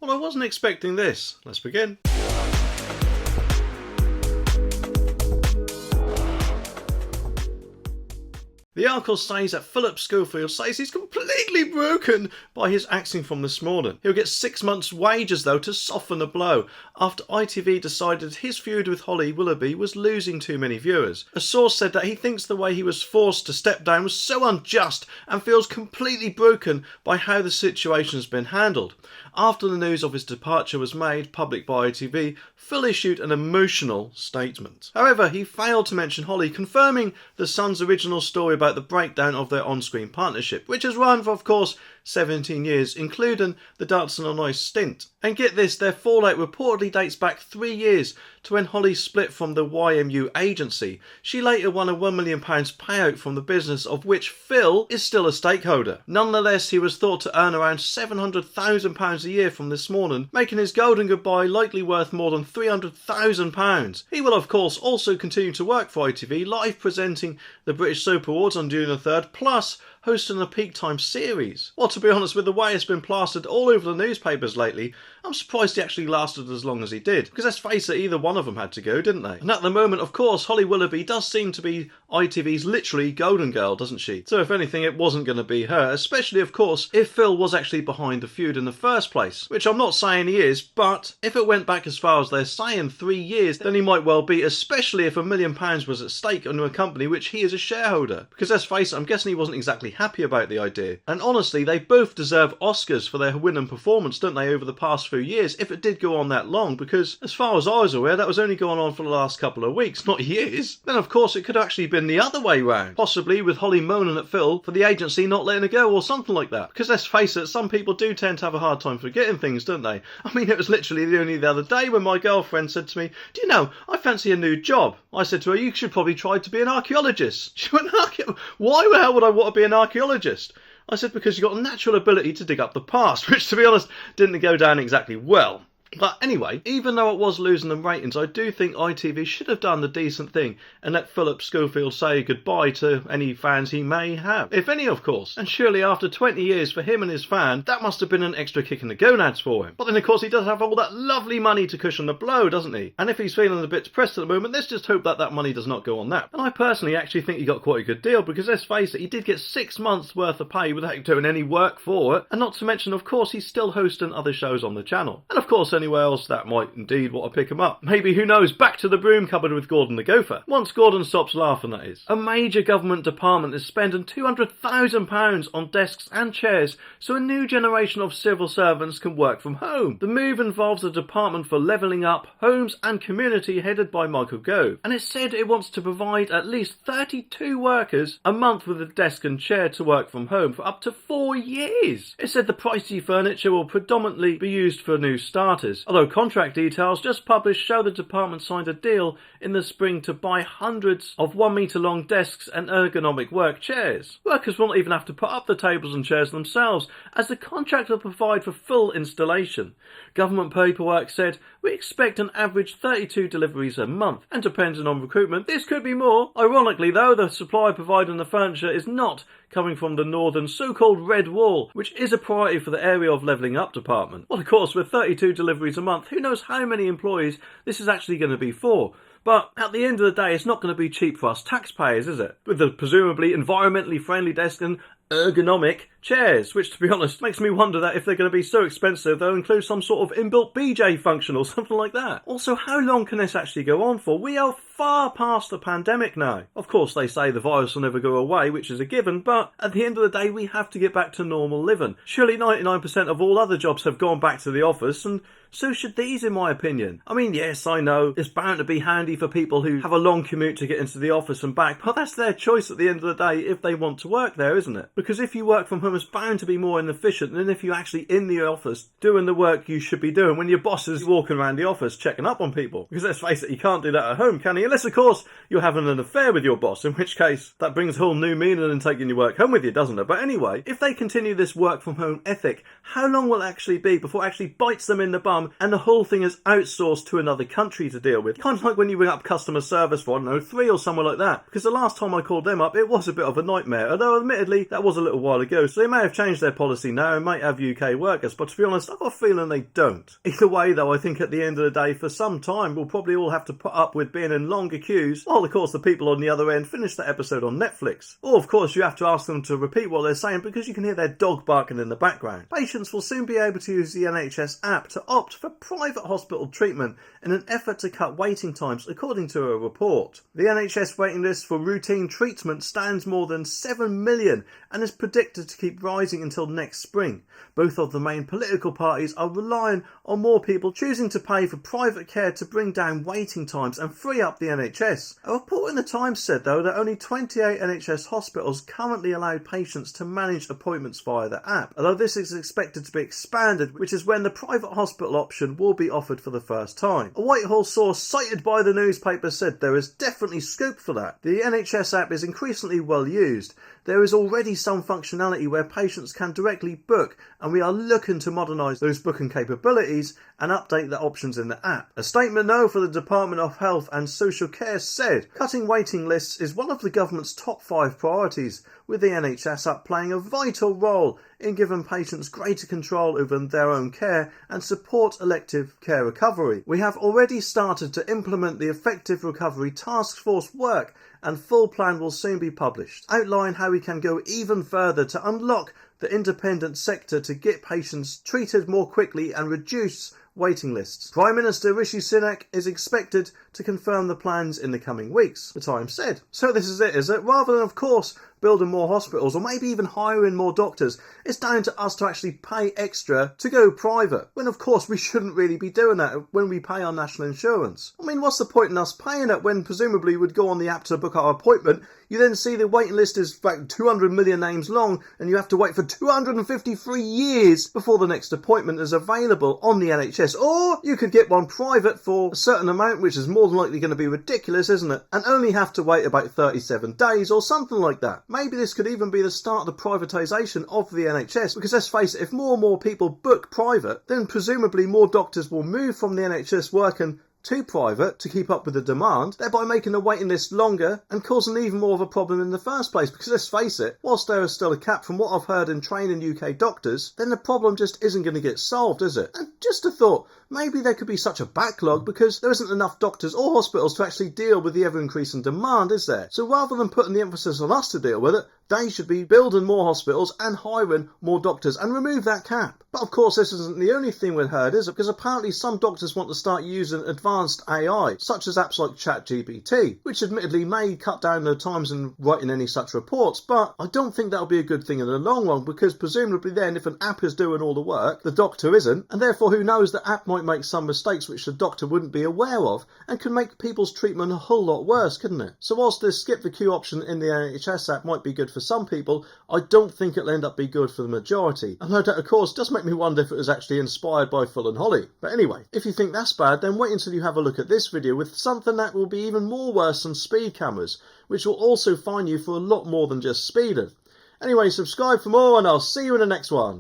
Well, I wasn't expecting this. Let's begin. The article says that Phillip Schofield says he's completely broken by his acting from this morning. He'll get 6 months' wages, though, to soften the blow, after ITV decided his feud with Holly Willoughby was losing too many viewers. A source said that he thinks the way he was forced to step down was so unjust and feels completely broken by how the situation has been handled. After the news of his departure was made public by ITV, Phil issued an emotional statement. However, he failed to mention Holly, confirming the Sun's original story about the breakdown of their on-screen partnership, which has run for, of course, 17 years, including the Dancing on Ice stint. And get this, their fallout reportedly dates back 3 years to when Holly split from the YMU agency. She later won a £1 million payout from the business, of which Phil is still a stakeholder. Nonetheless, he was thought to earn around £700,000 a year from this morning, making his golden goodbye likely worth more than £300,000. He will, of course, also continue to work for ITV, live presenting the British Soap Awards on June the 3rd, plus hosting a peak time series. Well, to be honest, with the way it's been plastered all over the newspapers lately, I'm surprised he actually lasted as long as he did. Because let's face it, either one of them had to go, didn't they? And at the moment, of course, Holly Willoughby does seem to be ITV's literally golden girl, doesn't she? So if anything, it wasn't going to be her, especially, of course, if Phil was actually behind the feud in the first place. Which I'm not saying he is, but if it went back as far as they're saying, 3 years, then he might well be, especially if £1 million was at stake under a company which he is a shareholder. Because let's face it, I'm guessing he wasn't exactly happy about the idea. And honestly, they both deserve Oscars for their win and performance, don't they, over the past few years, if it did go on that long, because as far as I was aware, that was only going on for the last couple of weeks, not years. Then of course it could have actually been the other way round, possibly with Holly moaning at Phil for the agency not letting her go or something like that. Because let's face it, some people do tend to have a hard time forgetting things, don't they? I mean, it was literally only the other day when my girlfriend said to me, "Do you know, I fancy a new job." I said to her, "You should probably try to be an archaeologist." She went, "Why the hell would I want to be an archaeologist?" I said, "Because you've got a natural ability to dig up the past," which, to be honest, didn't go down exactly well. But anyway, even though it was losing them ratings, I do think ITV should have done the decent thing and let Phillip Schofield say goodbye to any fans he may have. If any, of course. And surely after 20 years for him and his fan, that must have been an extra kick in the gonads for him. But then of course he does have all that lovely money to cushion the blow, doesn't he? And if he's feeling a bit depressed at the moment, let's just hope that that money does not go on that. And I personally actually think he got quite a good deal, because let's face it, he did get 6 months worth of pay without doing any work for it. And not to mention, of course, he's still hosting other shows on the channel. And of course, anywhere else that might indeed want to pick him up. Maybe, who knows, back to the broom cupboard with Gordon the Gopher. Once Gordon stops laughing, that is. A major government department is spending £200,000 on desks and chairs so a new generation of civil servants can work from home. The move involves a department for levelling up homes and community headed by Michael Gove. And it said it wants to provide at least 32 workers a month with a desk and chair to work from home for up to 4 years. It said the pricey furniture will predominantly be used for new starters, although contract details just published show the department signed a deal in the spring to buy hundreds of 1 metre long desks and ergonomic work chairs. Workers won't even have to put up the tables and chairs themselves, as the contract will provide for full installation. Government paperwork said, "We expect an average 32 deliveries a month, and depending on recruitment, this could be more." Ironically though, the supplier providing the furniture is not coming from the northern so-called Red Wall, which is a priority for the area of levelling up department. Well, of course, with 32 deliveries a month, who knows how many employees this is actually going to be for. But at the end of the day, it's not going to be cheap for us taxpayers, is it? With the presumably environmentally friendly desk and ergonomic chairs, which, to be honest, makes me wonder that if they're going to be so expensive, they'll include some sort of inbuilt BJ function or something like that. Also, how long can this actually go on for? We are far past the pandemic now. Of course, they say the virus will never go away, which is a given, but at the end of the day, we have to get back to normal living. Surely 99% of all other jobs have gone back to the office, and so should these, in my opinion. I mean, yes, I know it's bound to be handy for people who have a long commute to get into the office and back, but that's their choice at the end of the day if they want to work there, isn't it? Because if you work from home, it's bound to be more inefficient than if you're actually in the office doing the work you should be doing when your boss is walking around the office checking up on people. Because let's face it, you can't do that at home, can you? Unless, of course, you're having an affair with your boss, in which case that brings a whole new meaning in taking your work home with you, doesn't it? But anyway, if they continue this work from home ethic, how long will it actually be before it actually bites them in the bum and the whole thing is outsourced to another country to deal with? Kind of like when you ring up customer service for, I don't know, 3 or somewhere like that. Because the last time I called them up, it was a bit of a nightmare, although admittedly that was a little while ago, so So they may have changed their policy now and might have UK workers, but to be honest, I've got a feeling they don't. Either way though, I think at the end of the day, for some time, we'll probably all have to put up with being in longer queues, while of course the people on the other end finish that episode on Netflix. Or of course you have to ask them to repeat what they're saying because you can hear their dog barking in the background. Patients will soon be able to use the NHS app to opt for private hospital treatment in an effort to cut waiting times, according to a report. The NHS waiting list for routine treatment stands more than 7 million and is predicted to keep rising until next spring. Both of the main political parties are relying on more people choosing to pay for private care to bring down waiting times and free up the NHS. A report in the Times said though that only 28 NHS hospitals currently allow patients to manage appointments via the app, although this is expected to be expanded, which is when the private hospital option will be offered for the first time. A Whitehall source cited by the newspaper said there is definitely scope for that. The NHS app is increasingly well used. There is already some functionality where patients can directly book, and we are looking to modernise those booking capabilities and update the options in the app. A statement though for the Department of Health and Social Care said, cutting waiting lists is one of the government's top 5 priorities, with the NHS app playing a vital role in giving patients greater control over their own care and support elective care recovery. We have already started to implement the Effective Recovery Task Force work, and full plan will soon be published, outline how we can go even further to unlock the independent sector to get patients treated more quickly and reduce waiting lists. Prime Minister Rishi Sunak is expected to confirm the plans in the coming weeks, the Times said. So this is it, is it? Rather than, of course, building more hospitals or maybe even hiring more doctors, it's down to us to actually pay extra to go private, when of course we shouldn't really be doing that when we pay our national insurance. I mean, what's the point in us paying it when presumably we'd go on the app to book our appointment? You then see the waiting list is about 200 million names long and you have to wait for 253 years before the next appointment is available on the NHS. Or you could get one private for a certain amount, which is more than likely going to be ridiculous, isn't it? And only have to wait about 37 days or something like that. Maybe this could even be the start of the privatisation of the NHS, because let's face it, if more and more people book private, then presumably more doctors will move from the NHS working to private to keep up with the demand, thereby making the waiting list longer and causing even more of a problem in the first place. Because let's face it, whilst there is still a cap from what I've heard in training UK doctors, then the problem just isn't going to get solved, is it? And just a thought, maybe there could be such a backlog because there isn't enough doctors or hospitals to actually deal with the ever-increasing demand, is there? So rather than putting the emphasis on us to deal with it, they should be building more hospitals and hiring more doctors and remove that cap. But of course this isn't the only thing we've heard, is it? Because apparently some doctors want to start using advanced AI, such as apps like ChatGPT, which admittedly may cut down the times in writing any such reports, but I don't think that'll be a good thing in the long run, because presumably then if an app is doing all the work, the doctor isn't, and therefore who knows, the app might make some mistakes which the doctor wouldn't be aware of and could make people's treatment a whole lot worse, couldn't it? So whilst this skip the queue option in the NHS app might be good for some people, I don't think it'll end up being good for the majority. And no doubt, of course, does make me wonder if it was actually inspired by Phil and Holly. But anyway, if you think that's bad, then wait until you have a look at this video with something that will be even more worse than speed cameras, which will also fine you for a lot more than just speeding. Anyway, subscribe for more and I'll see you in the next one.